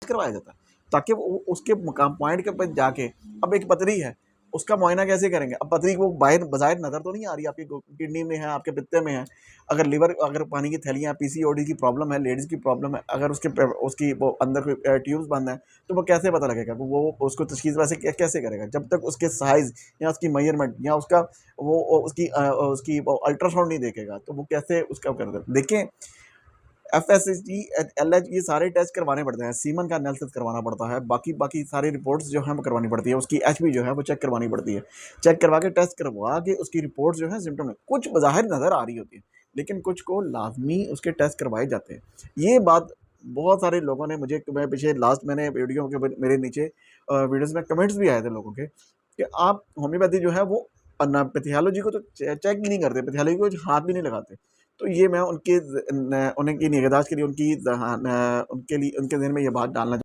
करवाया जाता है ताकि वो उसके मुकाम पॉइंट के पर जाके, अब एक पथरी है, उसका मुआयना कैसे करेंगे? अब पथरी वो बाहर बज़ाहिर नज़र तो नहीं आ रही, आपकी किडनी में है, आपके पित्ते में है। अगर लिवर, अगर पानी की थैलियाँ, पीसीओडी की प्रॉब्लम है, लेडीज़ की प्रॉब्लम है, अगर उसकी वो अंदर कोई ट्यूब्स बंद हैं, तो वो कैसे पता लगेगा? वो उसको तशख़ीस वैसे कैसे करेगा? जब तक उसके साइज़ या उसकी मेज़रमेंट या उसका उसकी वो अल्ट्रासाउंड नहीं देखेगा, तो वो कैसे उसका कर दे। देखें, एफएसएसजी, एलएच, ये सारे टेस्ट करवाने पड़ते हैं, सीमन का एनालिसिस करवाना पड़ता है, बाकी बाकी सारी रिपोर्ट्स जो हैं वो करवानी पड़ती है, उसकी एचबी जो है वो चेक करवानी पड़ती है, चेक करवा के टेस्ट करवा के उसकी रिपोर्ट जो है सिम्टम में कुछ बज़ाहिर नज़र आ रही होती है, लेकिन कुछ को लाजमी उसके टेस्ट करवाए जाते हैं। ये बात बहुत सारे लोगों ने मुझे, मैं पीछे लास्ट मैंने वीडियो के मेरे नीचे वीडियोज़ में कमेंट्स भी आए थे लोगों के कि आप होम्योपैथी जो है वो पैथोलॉजी को तो चेक ही नहीं करते, पैथोलॉजी को हाथ भी नहीं लगाते। तो ये मैं उनकी निगहदाश्त के लिए, उनके लिए उनके ज़हन में ये बात डालना